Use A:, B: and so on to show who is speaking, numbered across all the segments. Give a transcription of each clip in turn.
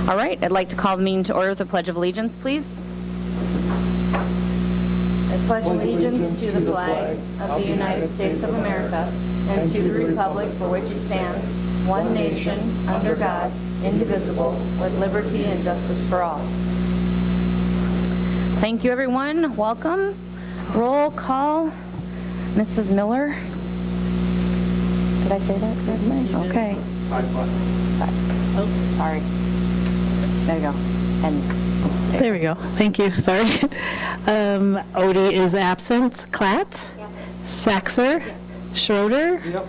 A: All right, I'd like to call the meeting to order with the Pledge of Allegiance, please. I pledge allegiance to the flag of the United States of America and to the republic for which it stands, one nation, under God, indivisible, with liberty and justice for all. Thank you, everyone. Welcome. Roll call. Mrs. Miller. Did I say that correctly? Okay. Oh, sorry. There you go. And
B: there we go. Thank you. Sorry. Odie is absent. Klatt? Yep. Saxer? Yes. Schroeder? Yep.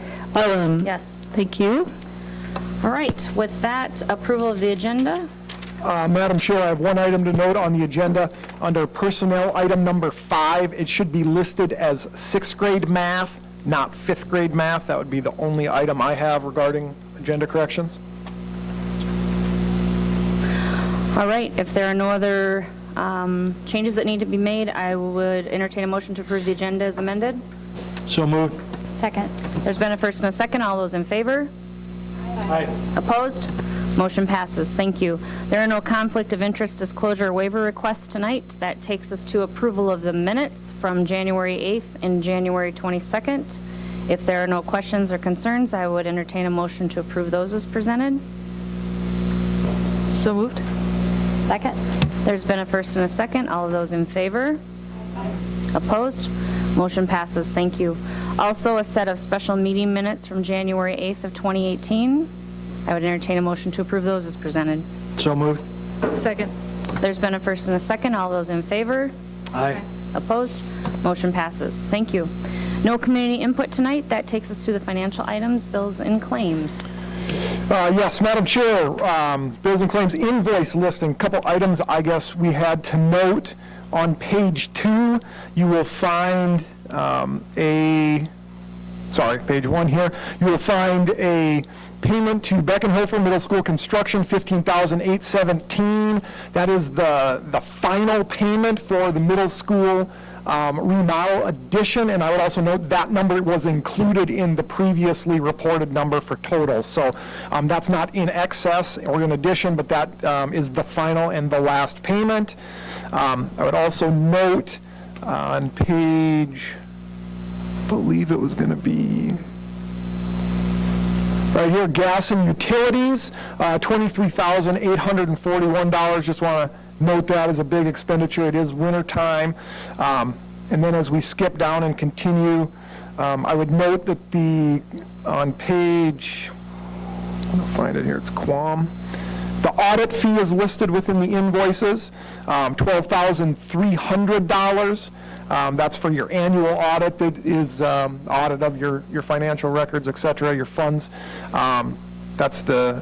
A: Yes.
B: Thank you.
A: All right. With that, approval of the agenda.
C: Madam Chair, I have one item to note on the agenda. Under personnel, item number 5, it should be listed as 6th grade math, not 5th grade math. That would be the only item I have regarding agenda corrections.
A: All right. If there are no other changes that need to be made, I would entertain a motion to approve the agenda as amended.
C: So moved.
A: Second. There's been a first and a second. All those in favor?
C: Aye.
A: Opposed? Motion passes. Thank you. There are no conflict of interest disclosure or waiver requests tonight. That takes us to approval of the minutes from January 8th and January 22nd. If there are no questions or concerns, I would entertain a motion to approve those as presented.
B: So moved.
A: Second. There's been a first and a second. All of those in favor? Opposed? Motion passes. Thank you. Also, a set of special meeting minutes from January 8th of 2018. I would entertain a motion to approve those as presented.
C: So moved.
B: Second.
A: There's been a first and a second. All those in favor?
C: Aye.
A: Opposed? Motion passes. Thank you. No community input tonight. That takes us to the financial items, bills, and claims.
C: Yes, Madam Chair, bills and claims invoice listing. Couple items I guess we had to note. On page 2, you will find page 1 here. You will find a payment to Beckenhofer Middle School Construction, $15,817. That is the final payment for the middle school remodel addition, and I would also note that number was included in the previously reported number for total. So that's not in excess or in addition, but that is the final and the last payment. I would also note on page, I believe it was going to be right here, gas and utilities, $23,841. Just want to note that as a big expenditure. It is winter time. And then as we skip down and continue, I would note that on page, I'm going to find it here, it's Quam. The audit fee is listed within the invoices, $12,300. That's for your annual audit, that is audit of your financial records, et cetera, your funds. That's the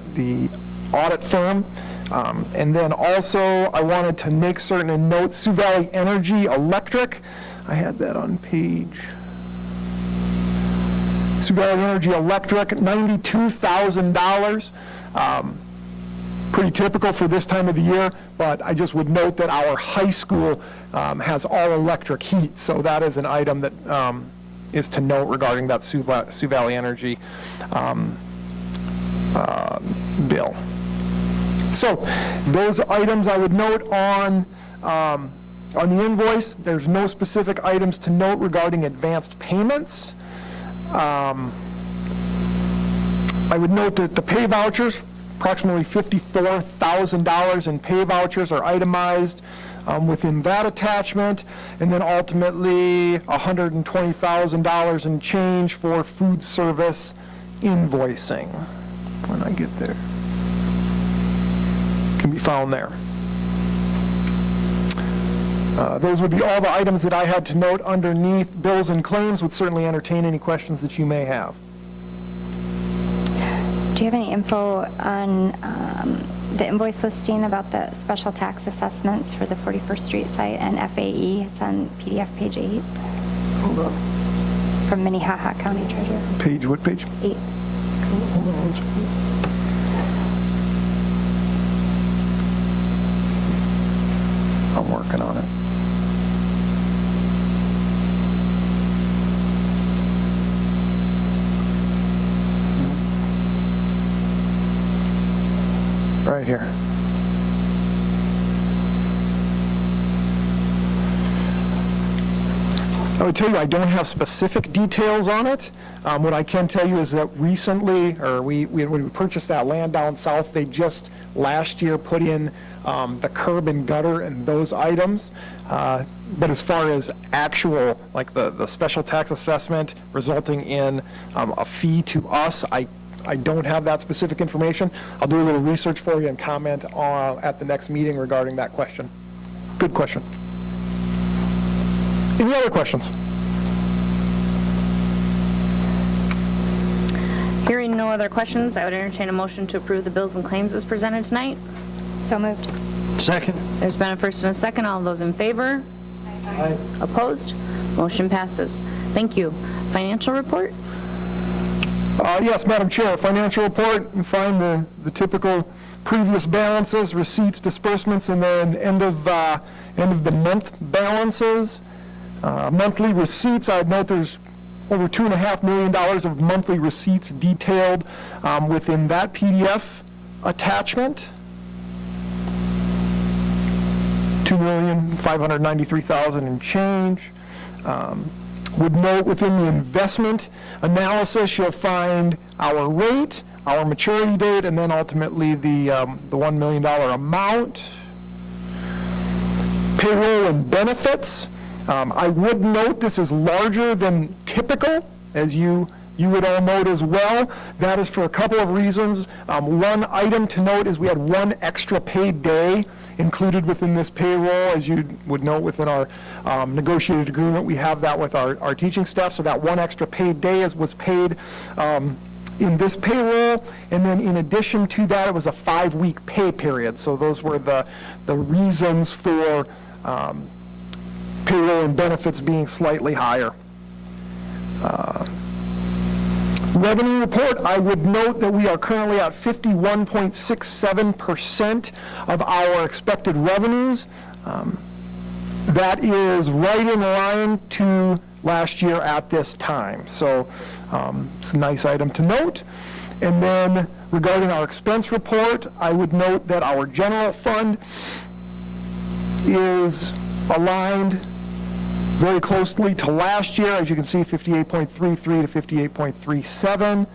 C: audit firm. And then also, I wanted to make certain and note Sioux Valley Energy Electric. I had that on page. Sioux Valley Energy Electric, $92,000. Pretty typical for this time of the year, but I just would note that our high school has all electric heat, so that is an item that is to note regarding that Sioux Valley Energy bill. So those items I would note on the invoice. There's no specific items to note regarding advanced payments. I would note that the pay vouchers, approximately $54,000 in pay vouchers are itemized within that attachment, and then ultimately $120,000 in change for food service invoicing. When I get there, can be found there. Those would be all the items that I had to note underneath bills and claims. Would certainly entertain any questions that you may have.
D: Do you have any info on the invoice listing about the special tax assessments for the 41st Street site and FAE? It's on PDF page 8.
C: Hold on.
D: From Minnehaha County Treasurer.
C: Page, what page?
D: 8.
C: Hold on one second. I'm working on it. Right here. I would tell you I don't have specific details on it. What I can tell you is that recently, or when we purchased that land down south, they just last year put in the curb and gutter and those items. But as far as actual, like the special tax assessment resulting in a fee to us, I don't have that specific information. I'll do a little research for you and comment at the next meeting regarding that question. Good question. Any other questions?
A: Hearing no other questions, I would entertain a motion to approve the bills and claims as presented tonight.
D: So moved.
E: Second.
A: There's been a first and a second. All those in favor?
E: Aye.
A: Opposed? Motion passes. Thank you. Financial report?
C: Yes, Madam Chair, financial report, you find the typical previous balances, receipts, disbursements, and then end of the month balances. Monthly receipts, I'd note there's over $2.5 million of monthly receipts detailed within that PDF attachment. $2,593,000 and change. Would note within the investment analysis, you'll find our rate, our maturity date, and then ultimately the $1 million amount. Payroll and benefits. I would note this is larger than typical, as you would all note as well. That is for a couple of reasons. One item to note is we had one extra paid day included within this payroll. As you would note within our negotiated agreement, we have that with our teaching staff, so that one extra paid day was paid in this payroll, and then in addition to that, it was a 5-week pay period. So those were the reasons for payroll and benefits being slightly higher. Revenue report, I would note that we are currently at 51.67% of our expected revenues. That is right in line to last year at this time. So it's a nice item to note. And then regarding our expense report, I would note that our general fund is aligned very closely to last year. As you can see, 58.33 to 58.37.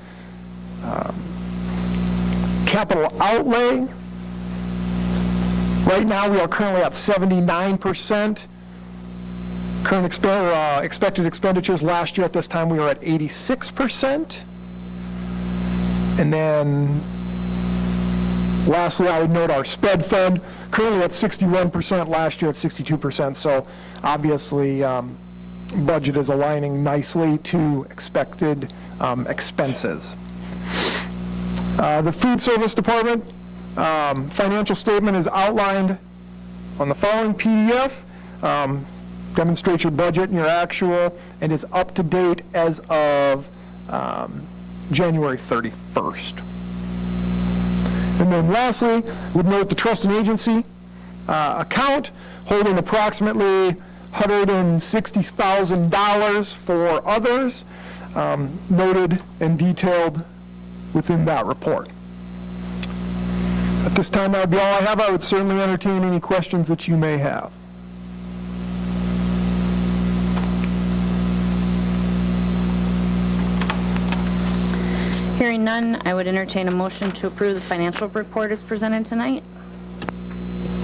C: Capital outlay, right now we are currently at 79%. Current expected expenditures last year at this time we were at 86%. And then lastly, I would note our sped fund, currently at 61%, last year at 62%. So obviously, budget is aligning nicely to expected expenses. The food service department financial statement is outlined on the following PDF. Demonstrates your budget and your actual, and is up to date as of January 31st. And then lastly, would note the trust and agency account holding approximately $160,000 for others, noted and detailed within that report. At this time, that would be all I have. I would certainly entertain any questions that you may have.
A: Hearing none, I would entertain a motion to approve the financial report as presented tonight.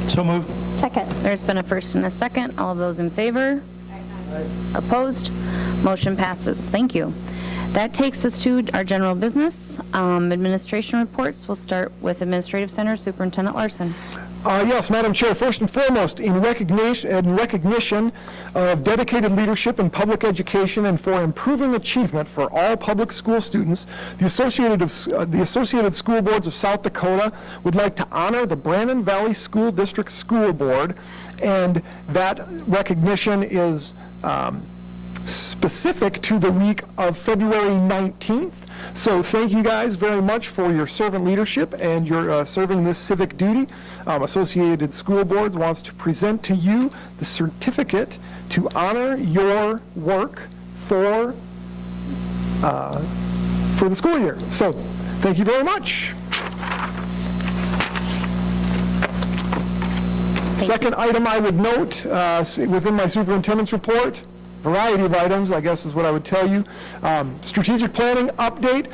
E: So moved.
D: Second.
A: There's been a first and a second. All of those in favor? Opposed? Motion passes. Thank you. That takes us to our general business. Administration reports. We'll start with Administrative Center Superintendent Larson.
C: Yes, Madam Chair, first and foremost, in recognition of dedicated leadership in public education and for improving achievement for all public school students, the Associated School Boards of South Dakota would like to honor the Brandon Valley School District School Board, and that recognition is specific to the week of February 19th. So thank you guys very much for your servant leadership and your serving this civic duty. Associated School Boards wants to present to you the certificate to honor your work for the school year. So thank you very much. Second item I would note within my superintendent's report, variety of items, I guess is what I would tell you. Strategic planning update.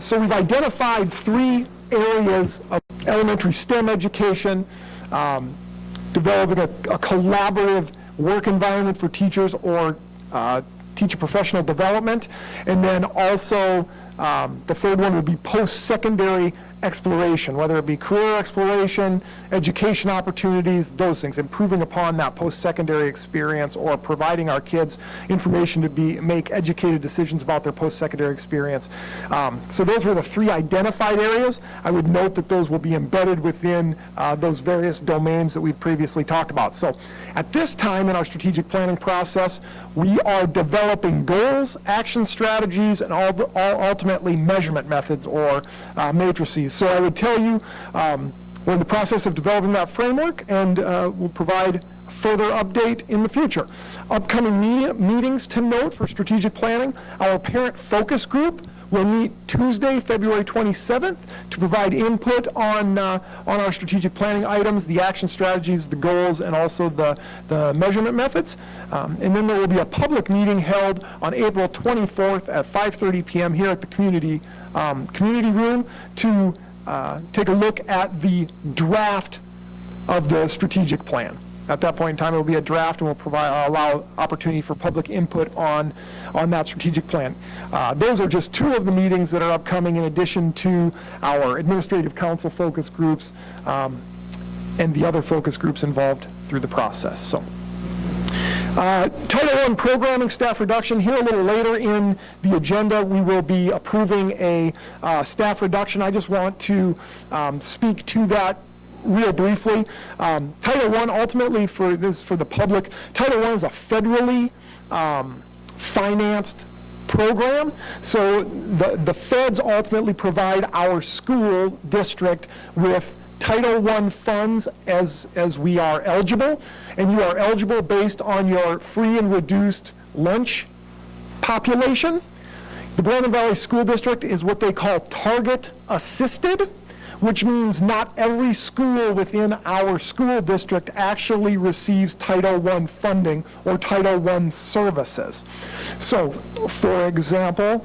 C: So we've identified 3 areas of elementary STEM education, developing a collaborative work environment for teachers or teacher professional development, and then also the third one would be post-secondary exploration, whether it be career exploration, education opportunities, those things, improving upon that post-secondary experience or providing our kids information to make educated decisions about their post-secondary experience. So those were the 3 identified areas. I would note that those will be embedded within those various domains that we've previously talked about. So at this time in our strategic planning process, we are developing goals, action strategies, and ultimately measurement methods or matrices. So I would tell you, we're in the process of developing that framework, and we'll provide further update in the future. Upcoming meetings to note for strategic planning: our parent focus group will meet Tuesday, February 27th, to provide input on our strategic planning items, the action strategies, the goals, and also the measurement methods. And then there will be a public meeting held on April 24th at 5:30 p.m. here at the community room to take a look at the draft of the strategic plan. At that point in time, it will be a draft, and we'll allow opportunity for public input on that strategic plan. Those are just 2 of the meetings that are upcoming, in addition to our administrative council focus groups and the other focus groups involved through the process. So, Title I programming staff reduction. Here a little later in the agenda, we will be approving a staff reduction. I just want to speak to that real briefly. Title I, ultimately, for the public, Title I is a federally financed program. So the feds ultimately provide our school district with Title I funds as we are eligible, and you are eligible based on your free and reduced lunch population. The Brandon Valley School District is what they call target assisted, which means not every school within our school district actually receives Title I funding or Title I services. So, for example,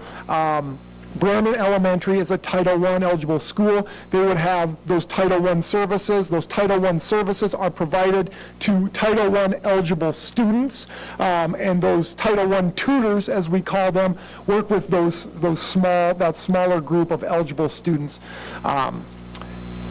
C: Brandon Elementary is a Title I eligible school. They would have those Title I services. Those Title I services are provided to Title I eligible students, and those Title I tutors, as we call them, work with that smaller group of eligible students.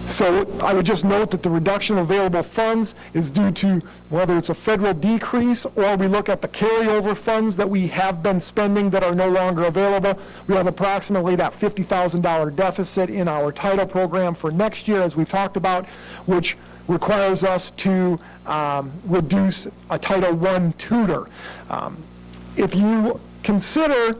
C: So I would just note that the reduction of available funds is due to whether it's a federal decrease or we look at the carryover funds that we have been spending that are no longer available. We have approximately that $50,000 deficit in our title program for next year, as we've talked about, which requires us to reduce a Title I tutor. If you consider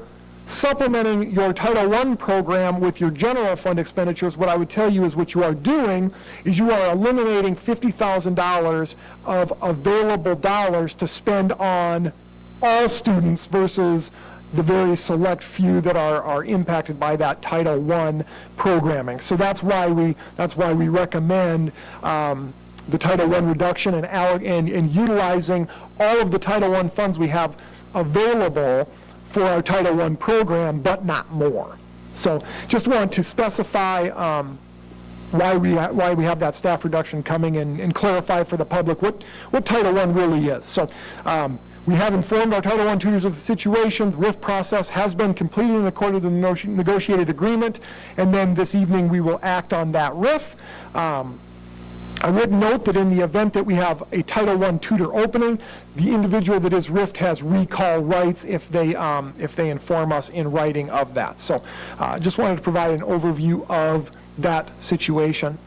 C: supplementing your Title I program with your general fund expenditures, what I would tell you is what you are doing is you are eliminating $50,000 of available dollars to spend on all students versus the very select few that are impacted by that Title I programming. So that's why we recommend the Title I reduction and utilizing all of the Title I funds we have available for our Title I program, but not more. So just want to specify why we have that staff reduction coming and clarify for the public what Title I really is. So we have informed our Title I tutors of the situation. The RIF process has been completed in accordance with the negotiated agreement, and then this evening we will act on that RIF. I would note that in the event that we have a Title I tutor opening, the individual that is RIF'd has recall rights if they inform us in writing of that. So just wanted to provide an overview of that situation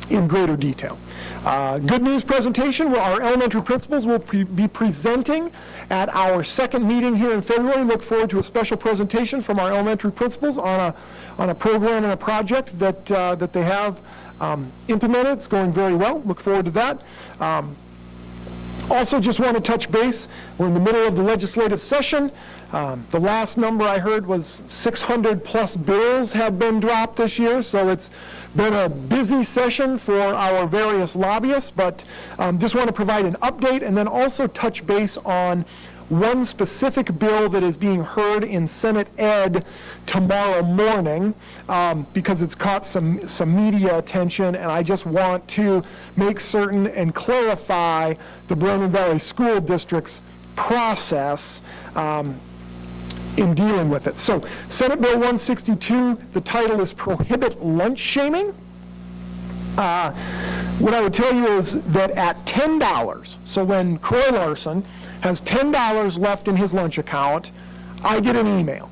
C: in greater detail. Good news presentation, where our elementary principals will be presenting at our second meeting here in February. Look forward to a special presentation from our elementary principals on a program and a project that they have implemented. It's going very well. Look forward to that. Also, just want to touch base. We're in the middle of the legislative session. The last number I heard was 600 plus bills have been dropped this year, so it's been a busy session for our various lobbyists, but just want to provide an update and then also touch base on one specific bill that is being heard in Senate Ed tomorrow morning because it's caught some media attention, and I just want to make certain and clarify the Brennan Valley School District's process in dealing with it. So Senate Bill 162, the title is Prohibit Lunch Shaming. What I would tell you is that at $10, so when Croy Larson has $10 left in his lunch account, I get an email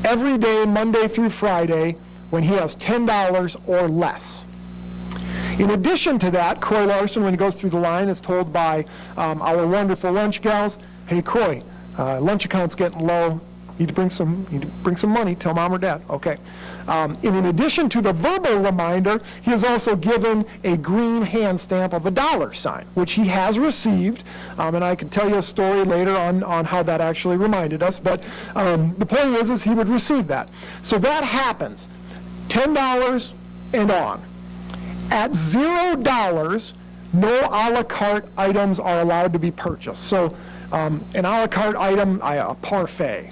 C: every day, Monday through Friday, when he has $10 or less. In addition to that, Croy Larson, when he goes through the line, is told by our wonderful lunch gals, "Hey, Croy, lunch account's getting low. You need to bring some money. Tell mom or dad." Okay. And in addition to the verbal reminder, he is also given a green hand stamp of a $, which he has received. And I can tell you a story later on how that actually reminded us. But the point is he would receive that. So that happens, $10 and on. At $0, no a la carte items are allowed to be purchased. So an a la carte item, a parfait,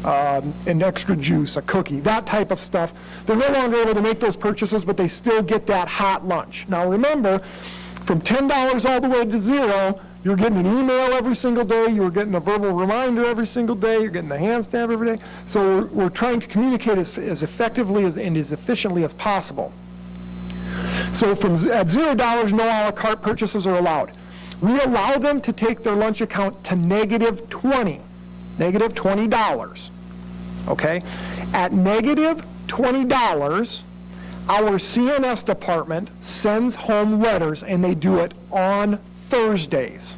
C: an extra juice, a cookie, that type of stuff. They're no longer able to make those purchases, but they still get that hot lunch. Now remember, from $10 all the way to $0, you're getting an email every single day, you're getting a verbal reminder every single day, you're getting the hand stamp every day. So we're trying to communicate as effectively and as efficiently as possible. So at $0, no a la carte purchases are allowed. We allow them to take their lunch account to -$20. $20, okay? At -$20, our CNS department sends home letters, and they do it on Thursdays.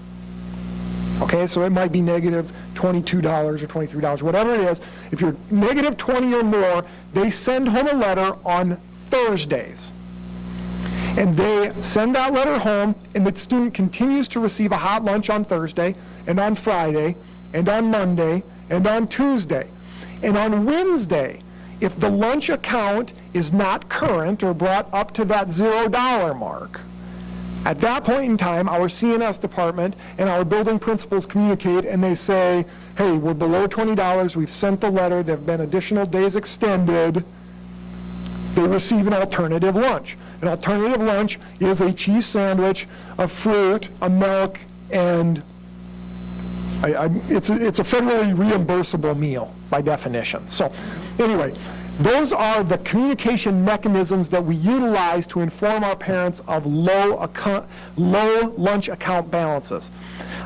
C: Okay, so it might be -$22 or $23, whatever it is. If you're -20 or more, they send home a letter on Thursdays. And they send that letter home, and the student continues to receive a hot lunch on Thursday, and on Friday, and on Monday, and on Tuesday. And on Wednesday, if the lunch account is not current or brought up to that $0 mark, at that point in time, our CNS department and our building principals communicate, and they say, "Hey, we're below $20, we've sent the letter, there have been additional days extended." They receive an alternative lunch. An alternative lunch is a cheese sandwich, a fruit, a milk, and it's a federally reimbursable meal by definition. So anyway, those are the communication mechanisms that we utilize to inform our parents of low lunch account balances.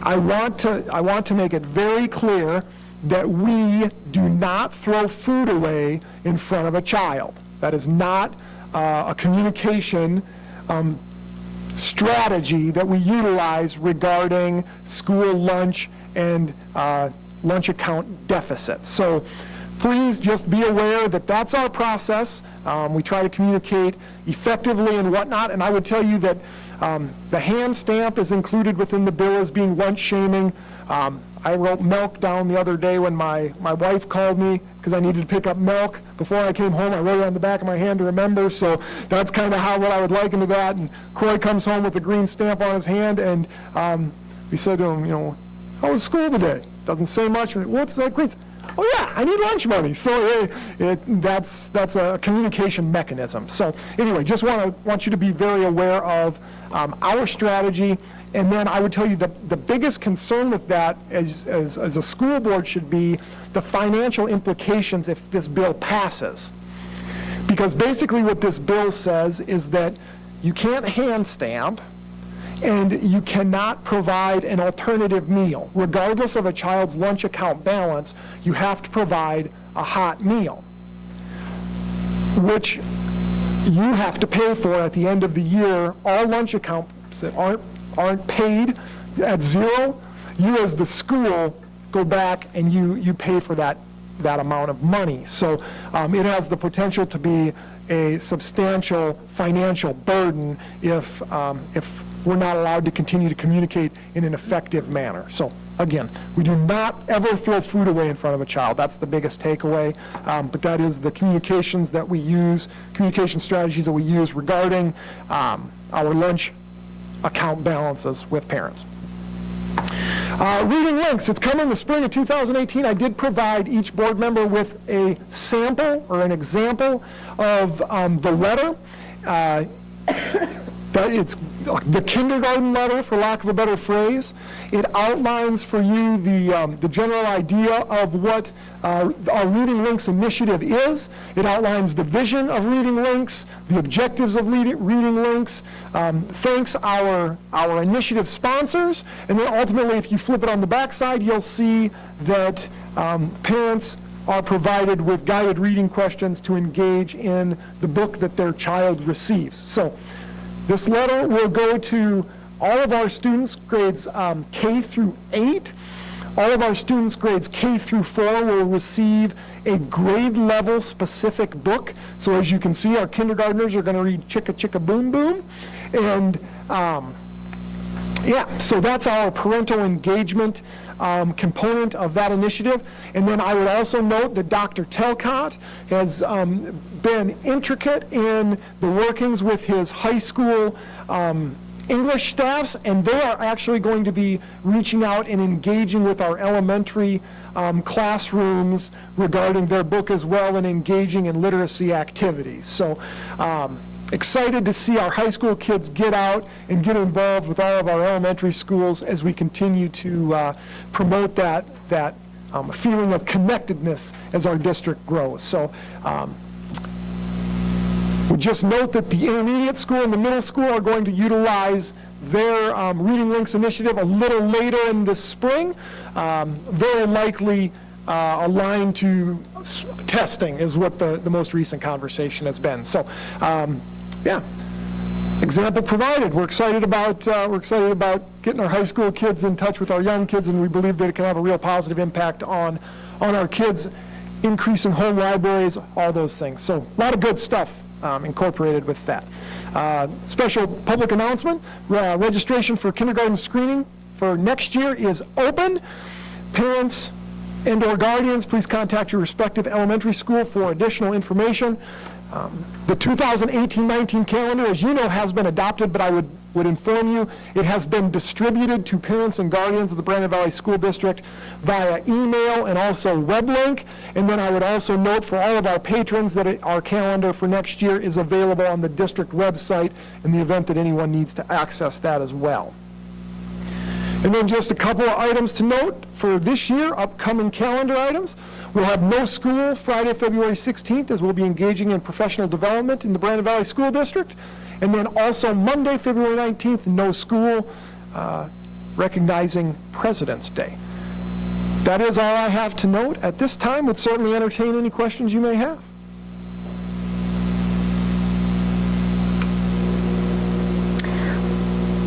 C: I want to make it very clear that we do not throw food away in front of a child. That is not a communication strategy that we utilize regarding school lunch and lunch account deficits. So please just be aware that that's our process. We try to communicate effectively and whatnot, and I would tell you that the hand stamp is included within the bill as being lunch shaming. I wrote milk down the other day when my wife called me because I needed to pick up milk. Before I came home, I wrote it on the back of my hand to remember, so that's kind of what I would liken to that. And Croy comes home with a green stamp on his hand, and we said to him, "How was school today?" Doesn't say much. "What's that green?" "Oh yeah, I need lunch money." So that's a communication mechanism. So anyway, just want you to be very aware of our strategy. And then I would tell you the biggest concern with that as a school board should be the financial implications if this bill passes. Because basically what this bill says is that you can't hand stamp and you cannot provide an alternative meal. Regardless of a child's lunch account balance, you have to provide a hot meal, which you have to pay for at the end of the year. All lunch accounts that aren't paid at $0, you as the school go back and you pay for that amount of money. So it has the potential to be a substantial financial burden if we're not allowed to continue to communicate in an effective manner. So again, we do not ever throw food away in front of a child. That's the biggest takeaway. But that is the communications that we use, communication strategies that we use regarding our lunch account balances with parents. Reading links, it's coming the spring of 2018. I did provide each board member with a sample or an example of the letter. It's the kindergarten letter, for lack of a better phrase. It outlines for you the general idea of what our Reading Links initiative is. It outlines the vision of Reading Links, the objectives of Reading Links, thanks our initiative sponsors, and then ultimately, if you flip it on the backside, you'll see that parents are provided with guided reading questions to engage in the book that their child receives. So this letter will go to all of our students, grades K through 8. All of our students, grades K through 4, will receive a grade level specific book. So as you can see, our kindergartners are going to read Chicka Chicka Boom Boom. And so that's our parental engagement component of that initiative. And then I would also note that Dr. Telcott has been intricate in the workings with his high school English staffs, and they are actually going to be reaching out and engaging with our elementary classrooms regarding their book as well, and engaging in literacy activities. So excited to see our high school kids get out and get involved with all of our elementary schools as we continue to promote that feeling of connectedness as our district grows. So would just note that the intermediate school and the middle school are going to utilize their Reading Links initiative a little later in the spring, very likely aligned to testing is what the most recent conversation has been. So, example provided. We're excited about getting our high school kids in touch with our young kids, and we believe that it can have a real positive impact on our kids, increasing home libraries, all those things. So a lot of good stuff incorporated with that. Special public announcement, registration for kindergarten screening for next year is open. Parents and/or guardians, please contact your respective elementary school for additional information. The 2018-19 calendar, as you know, has been adopted, but I would inform you it has been distributed to parents and guardians of the Brandon Valley School District via email and also web link. And then I would also note for all of our patrons that our calendar for next year is available on the district website in the event that anyone needs to access that as well. And then just a couple of items to note for this year, upcoming calendar items. We'll have no school Friday, February 16th, as we'll be engaging in professional development in the Brandon Valley School District. And then also Monday, February 19th, no school, recognizing President's Day. That is all I have to note at this time. Would certainly entertain any questions you may have.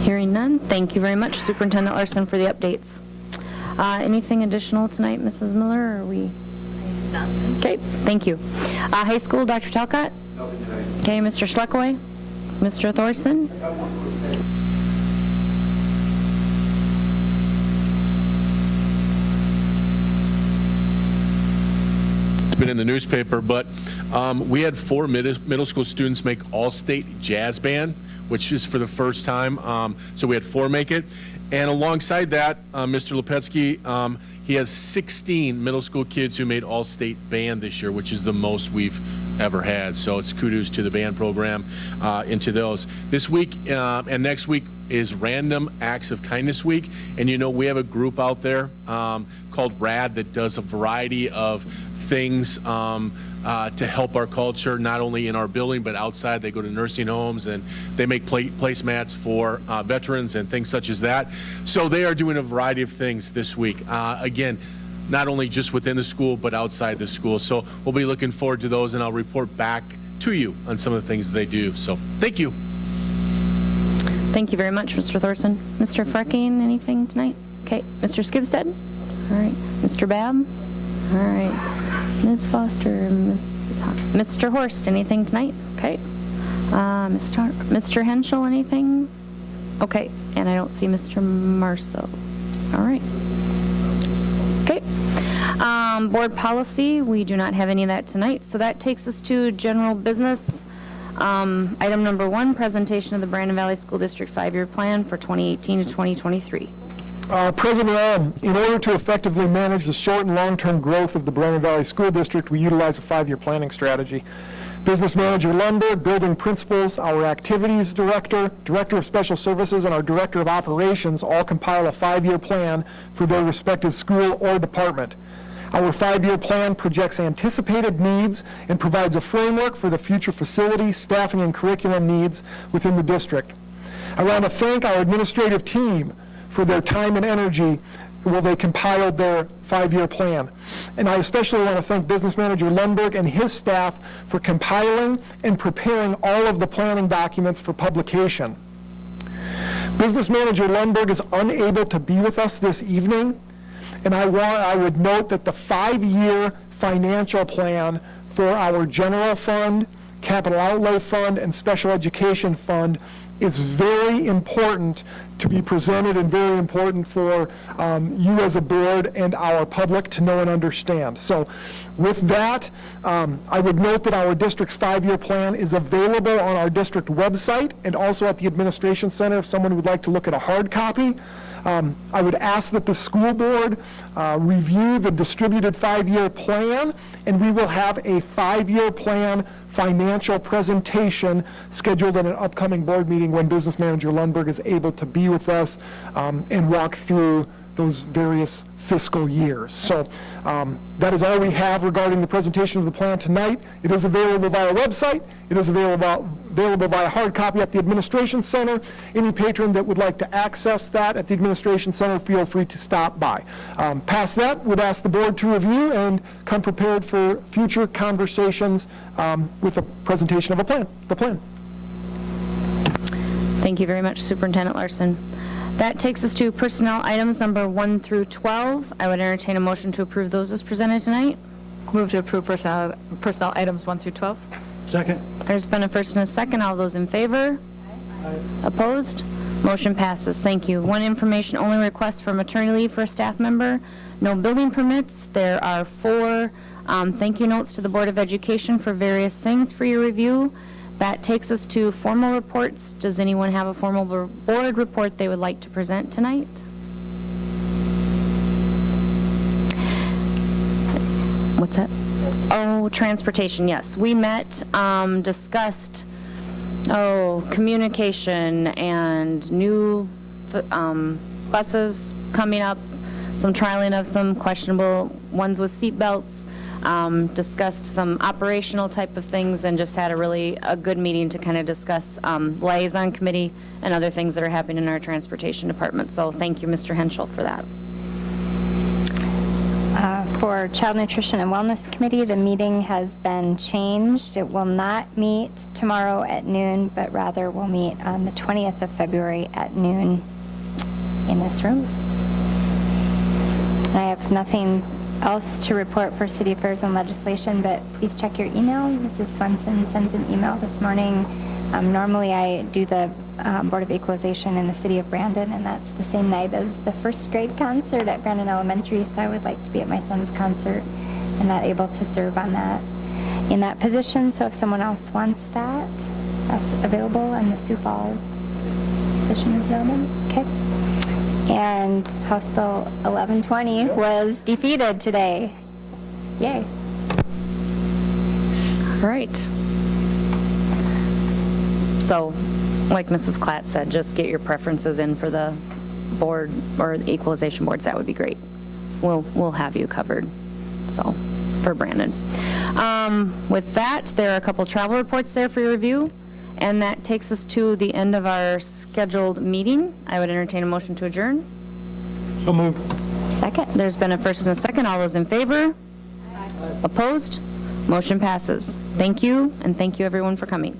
A: Hearing none, thank you very much, Superintendent Larson, for the updates. Anything additional tonight, Mrs. Miller? Or are we? None. Okay, thank you. High school, Dr. Talcott? Okay, Mr. Schleckaway? Mr. Thorson?
F: It's been in the newspaper, but we had 4 middle school students make all-state jazz band, which is for the first time. So we had 4 make it. And alongside that, Mr. Lepetsky, he has 16 middle school kids who made all-state band this year, which is the most we've ever had. So it's kudos to the band program into those. This week and next week is Random Acts of Kindness Week. And you know, we have a group out there called RAD that does a variety of things to help our culture, not only in our building, but outside. They go to nursing homes and they make placemats for veterans and things such as that. So they are doing a variety of things this week. Again, not only just within the school, but outside the school. So we'll be looking forward to those, and I'll report back to you on some of the things they do. So thank you.
A: Thank you very much, Mr. Thorson. Mr. Frecking, anything tonight? Okay, Mr. Skibsted? All right. Mr. Babb? All right. Ms. Foster, Mr. Horst, anything tonight? Okay. Mr. Henschel, anything? Okay, and I don't see Mr. Marceau. All right. Okay. Board policy, we do not have any of that tonight, so that takes us to general business. Item number 1, presentation of the Brandon Valley School District 5-year plan for 2018 to 2023.
C: President Allen, in order to effectively manage the short and long-term growth of the Brandon Valley School District, we utilize a 5-year planning strategy. Business Manager Lundberg, Building Principals, our Activities Director, Director of Special Services, and our Director of Operations all compile a 5-year plan for their respective school or department. Our 5-year plan projects anticipated needs and provides a framework for the future facility, staffing, and curriculum needs within the district. I want to thank our administrative team for their time and energy while they compiled their 5-year plan. And I especially want to thank Business Manager Lundberg and his staff for compiling and preparing all of the planning documents for publication. Business Manager Lundberg is unable to be with us this evening, and I would note that the 5-year financial plan for our general fund, capital outlay fund, and special education fund is very important to be presented and very important for you as a board and our public to know and understand. So with that, I would note that our district's 5-year plan is available on our district website and also at the administration center if someone would like to look at a hard copy. I would ask that the school board review the distributed 5-year plan, and we will have a 5-year plan financial presentation scheduled at an upcoming board meeting when Business Manager Lundberg is able to be with us and walk through those various fiscal years. So that is all we have regarding the presentation of the plan tonight. It is available via website. It is available via hard copy at the administration center. Any patron that would like to access that at the administration center, feel free to stop by. Past that, would ask the board to review and come prepared for future conversations with a presentation of the plan.
A: Thank you very much, Superintendent Larson. That takes us to personnel items number 1 through 12. I would entertain a motion to approve those as presented tonight.
B: Move to approve personnel items 1 through 12.
E: Second.
A: There's been a first and a second. All those in favor? Opposed? Motion passes. Thank you. One information only request for maternity leave for a staff member. No building permits. There are 4 thank you notes to the Board of Education for various things for your review. That takes us to formal reports. Does anyone have a formal board report they would like to present tonight? What's that? Oh, transportation, yes. We met, discussed, communication and new buses coming up, some trialing of some questionable ones with seat belts. Discussed some operational type of things and just had a good meeting to kind of discuss liaison committee and other things that are happening in our transportation department. So thank you, Mr. Henschel, for that.
D: For Child Nutrition and Wellness Committee, the meeting has been changed. It will not meet tomorrow at noon, but rather will meet on the 20th of February at noon in this room. And I have nothing else to report for City Affairs and Legislation, but please check your email. Mrs. Swenson sent an email this morning. Normally I do the Board of Equalization in the City of Brandon, and that's the same night as the first grade concert at Brandon Elementary, so I would like to be at my son's concert and not able to serve on that in that position. So if someone else wants that, that's available, and the Sioux Falls position is available. Okay. And House Bill 1120 was defeated today. Yay.
A: All right. So, like Mrs. Klatt said, just get your preferences in for the board or the equalization boards. That would be great. We'll have you covered. So, for Brandon. With that, there are a couple travel reports there for your review, and that takes us to the end of our scheduled meeting. I would entertain a motion to adjourn.
E: So moved.
D: Second.
A: There's been a first and a second. All those in favor? Opposed? Motion passes. Thank you, and thank you everyone for coming.